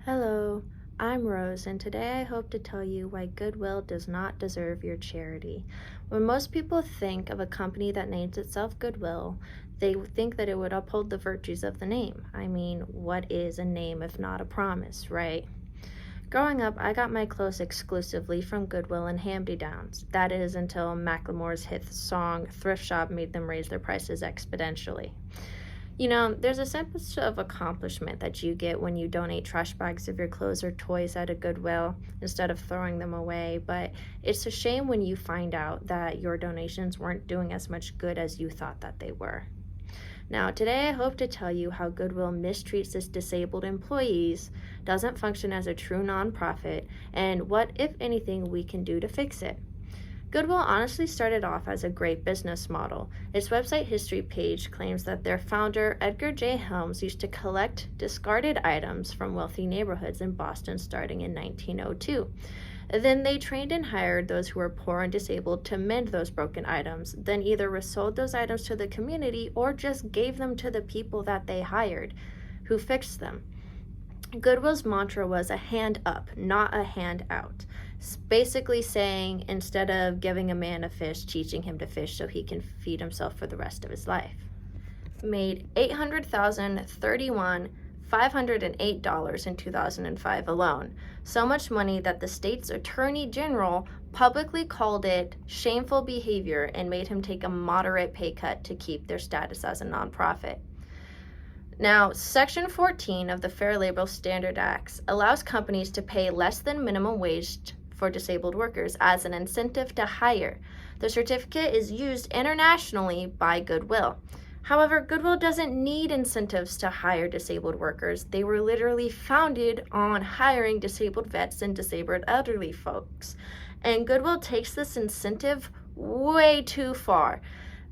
Hello, I'm Rose, and today I hope to tell you why Goodwill does not deserve your charity. When most people think of a company that names itself Goodwill, they think that it would uphold the virtues of the name. I mean, what is a name if not a promise, right? Growing up, I got my clothes exclusively from Goodwill and hand-me-downs. That is until Macklemore's hit song Thrift Shop made them raise their prices exponentially. There's a sense of accomplishment that you get when you donate trash bags of your clothes or toys at a Goodwill instead of throwing them away, but it's a shame when you find out that your donations weren't doing as much good as you thought that they were. Now, today I hope to tell you how Goodwill mistreats its disabled employees, doesn't function as a true nonprofit, and what, if anything, we can do to fix it. Goodwill honestly started off as a great business model. Its website history page claims that their founder, Edgar J. Helms, used to collect discarded items from wealthy neighborhoods in Boston starting in 1902. Then they trained and hired those who were poor and disabled to mend those broken items, then either resold those items to the community or just gave them to the people that they hired, who fixed them. Goodwill's mantra was a hand up, not a hand out. Basically saying, instead of giving a man a fish, teaching him to fish so he can feed himself for the rest of his life. Made $800,031,508 in 2005 alone. So much money that the state's attorney general publicly called it shameful behavior and made him take a moderate pay cut to keep their status as a nonprofit. Now, Section 14 of the Fair Labor Standards Act allows companies to pay less than minimum wage for disabled workers as an incentive to hire. The certificate is used internationally by Goodwill. However, Goodwill doesn't need incentives to hire disabled workers. They were literally founded on hiring disabled vets and disabled elderly folks. And Goodwill takes this incentive way too far.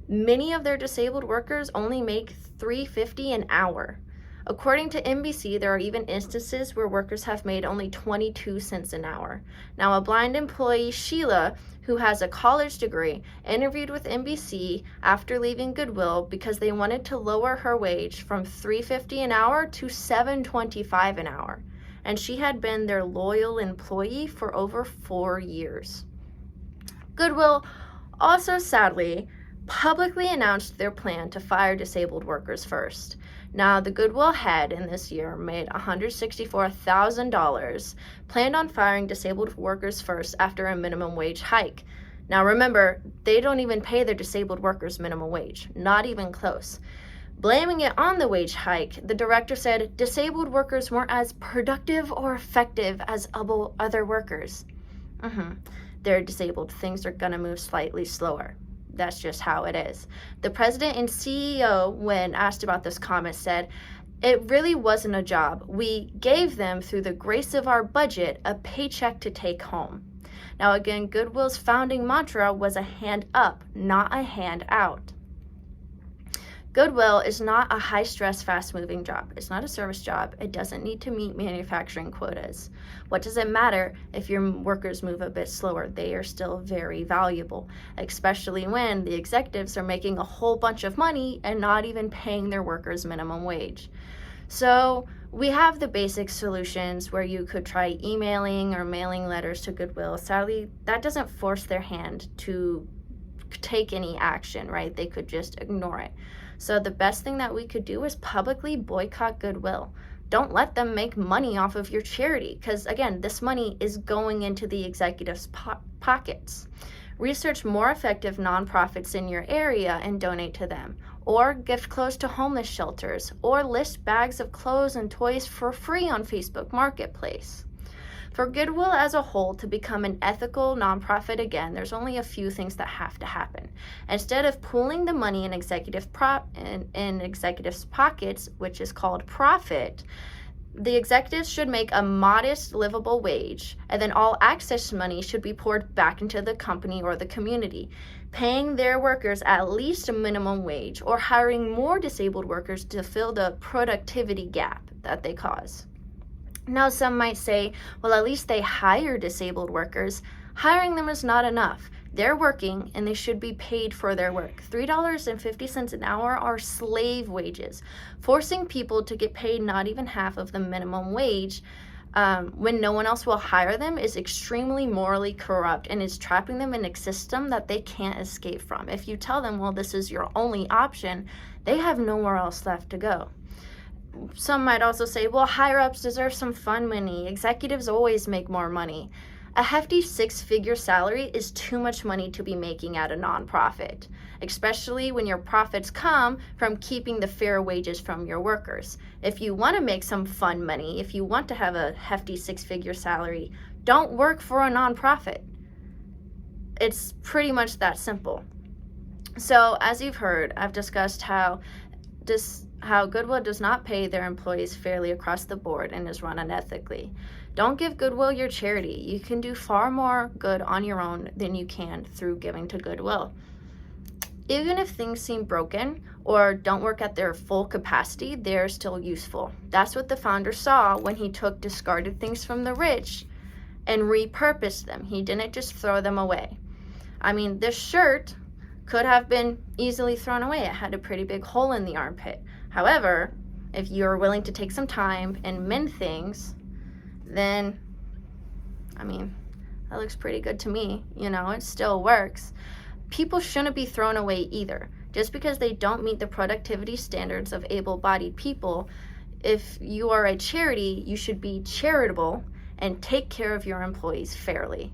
Many of their disabled workers only make $3.50 an hour. According to NBC, there are even instances where workers have made only 22 cents an hour. Now, a blind employee, Sheila, who has a college degree, interviewed with NBC after leaving Goodwill because they wanted to lower her wage from $3.50 an hour to $7.25 an hour. And she had been their loyal employee for over 4 years. Goodwill also, sadly, publicly announced their plan to fire disabled workers first. Now, the Goodwill head in this year made $164,000, planned on firing disabled workers first after a minimum wage hike. Now, remember, they don't even pay their disabled workers minimum wage, not even close. Blaming it on the wage hike, the director said disabled workers weren't as productive or effective as other workers. They're disabled. Things are going to move slightly slower. That's just how it is. The president and CEO, when asked about this comment, said, "It really wasn't a job. We gave them, through the grace of our budget, a paycheck to take home." Now again, Goodwill's founding mantra was a hand up, not a hand out. Goodwill is not a high-stress, fast-moving job. It's not a service job. It doesn't need to meet manufacturing quotas. What does it matter if your workers move a bit slower? They are still very valuable, especially when the executives are making a whole bunch of money and not even paying their workers minimum wage. So we have the basic solutions where you could try emailing or mailing letters to Goodwill. Sadly, that doesn't force their hand to take any action, right? They could just ignore it. So the best thing that we could do is publicly boycott Goodwill. Don't let them make money off of your charity, because again, this money is going into the executives' pockets. Research more effective nonprofits in your area and donate to them, or gift clothes to homeless shelters, or list bags of clothes and toys for free on Facebook Marketplace. For Goodwill as a whole to become an ethical nonprofit again, there's only a few things that have to happen. Instead of pooling the money in executives' pockets, which is called profit, the executives should make a modest, livable wage, and then all access money should be poured back into the company or the community, paying their workers at least a minimum wage or hiring more disabled workers to fill the productivity gap that they cause. Now, some might say, well, at least they hire disabled workers. Hiring them is not enough. They're working and they should be paid for their work. $3.50 an hour are slave wages. Forcing people to get paid not even half of the minimum wage when no one else will hire them is extremely morally corrupt and is trapping them in a system that they can't escape from. If you tell them, well, this is your only option, they have nowhere else left to go. Some might also say, well, higher ups deserve some fun money. Executives always make more money. A hefty 6-figure salary is too much money to be making at a nonprofit, especially when your profits come from keeping the fair wages from your workers. If you want to make some fun money, if you want to have a hefty 6-figure salary, don't work for a nonprofit. It's pretty much that simple. So, as you've heard, I've discussed how Goodwill does not pay their employees fairly across the board and is run unethically. Don't give Goodwill your charity. You can do far more good on your own than you can through giving to Goodwill. Even if things seem broken or don't work at their full capacity, they're still useful. That's what the founder saw when he took discarded things from the rich and repurposed them. He didn't just throw them away. I mean, this shirt could have been easily thrown away. It had a pretty big hole in the armpit. However, if you're willing to take some time and mend things, then, I mean, that looks pretty good to me. It still works. People shouldn't be thrown away either. Just because they don't meet the productivity standards of able-bodied people, if you are a charity, you should be charitable and take care of your employees fairly.